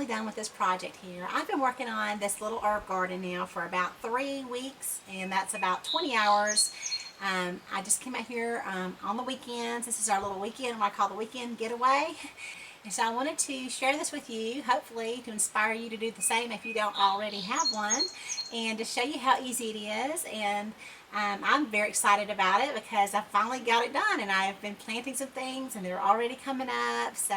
done with this project here. I've been working on this little herb garden now for about 3 weeks, and that's about 20 hours. I just came out here on the weekends. This is our little weekend, what I call the weekend getaway. And so I wanted to share this with you, hopefully to inspire you to do the same if you don't already have one, and to show you how easy it is. And I'm very excited about it because I finally got it done, and I've been planting some things and they're already coming up. So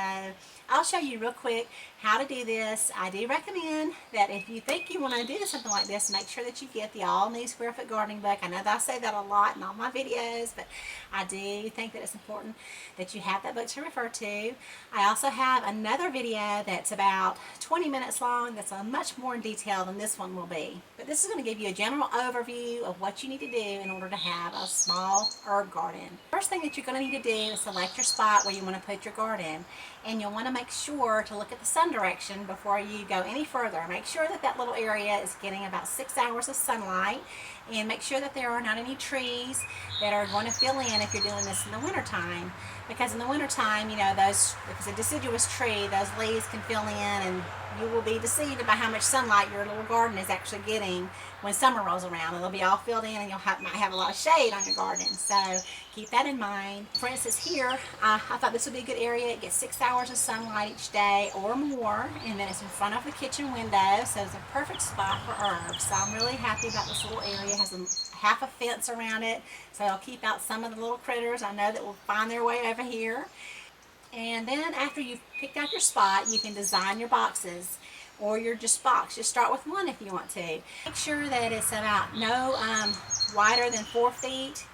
I'll show you real quick how to do this. I do recommend that if you think you want to do something like this, make sure that you get the all new square foot gardening book. I know that I say that a lot in all my videos, but I do think that it's important that you have that book to refer to. I also have another video that's about 20 minutes long that's much more in detail than this one will be. But this is going to give you a general overview of what you need to do in order to have a small herb garden. First thing that you're going to need to do is select your spot where you want to put your garden. And you'll want to make sure to look at the sun direction before you go any further. Make sure that that little area is getting about 6 hours of sunlight, and make sure that there are not any trees that are going to fill in if you're doing this in the winter time. Because in the winter time, you know, if it's a deciduous tree, those leaves can fill in, and you will be deceived by how much sunlight your little garden is actually getting when summer rolls around. It'll be all filled in, and you might have a lot of shade on your garden. So keep that in mind. For instance, here, I thought this would be a good area. It gets 6 hours of sunlight each day or more, and then it's in front of the kitchen window, so it's a perfect spot for herbs. So I'm really happy about this little area. It has half a fence around it, so I'll keep out some of the little critters I know that will find their way over here. And then after you've picked out your spot, you can design your boxes or your just box. Just start with one if you want to. Make sure that it's about no wider than 4 feet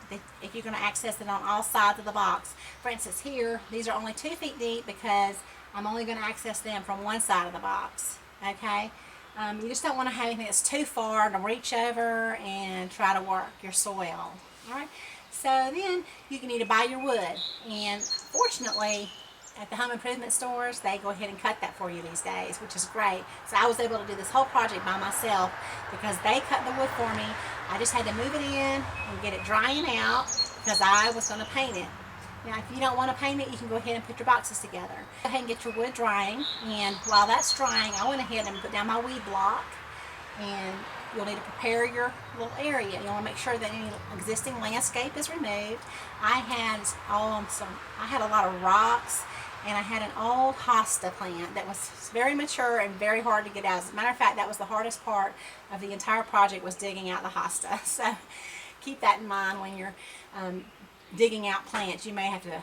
if you're going to access it on all sides of the box. For instance, here, these are only 2 feet deep because I'm only going to access them from one side of the box. Okay? You just don't want to have anything that's too far to reach over and try to work your soil. Alright? So then you can need to buy your wood. And fortunately, at the home improvement stores, they go ahead and cut that for you these days, which is great. So I was able to do this whole project by myself because they cut the wood for me. I just had to move it in and get it drying out because I was going to paint it. Now, if you don't want to paint it, you can go ahead and put your boxes together. Go ahead and get your wood drying, and while that's drying, I went ahead and put down my weed block, and you'll need to prepare your little area. You want to make sure that any existing landscape is removed. I had a lot of rocks, and I had an old hosta plant that was very mature and very hard to get out. As a matter of fact, that was the hardest part of the entire project, was digging out the hosta. So keep that in mind when you're digging out plants. You may have to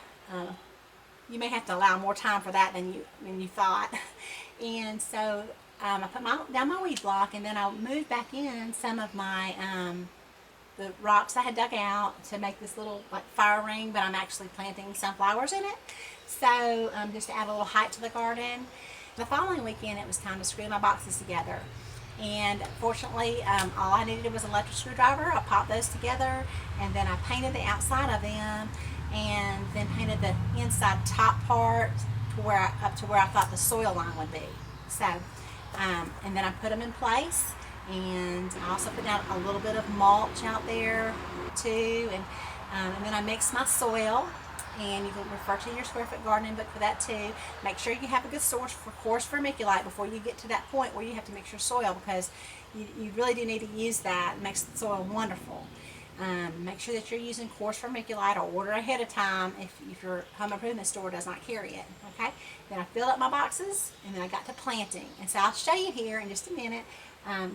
allow more time for that than you thought. And so I put down my weed block, and then I moved back in some of my the rocks I had dug out to make this little like fire ring, but I'm actually planting sunflowers in it. So just to add a little height to the garden. The following weekend, it was time to screw my boxes together. And fortunately, all I needed was an electric screwdriver. I popped those together, and then I painted the outside of them, and then painted the inside top part up to where I thought the soil line would be. So, and then I put them in place, and I also put down a little bit of mulch out there too, and then I mixed my soil. And you can refer to your square foot gardening book for that too. Make sure you have a good source for coarse vermiculite before you get to that point where you have to mix your soil, because you really do need to use that. It makes the soil wonderful. Make sure that you're using coarse vermiculite, or order ahead of time if your home improvement store does not carry it. Okay? Then I filled up my boxes, and then I got to planting. And so I'll show you here in just a minute,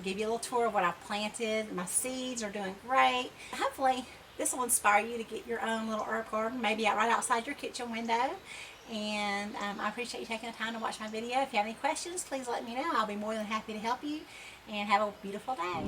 give you a little tour of what I've planted. My seeds are doing great. Hopefully this will inspire you to get your own little herb garden, maybe right outside your kitchen window. And I appreciate you taking the time to watch my video. If you have any questions, please let me know. I'll be more than happy to help you. And have a beautiful day.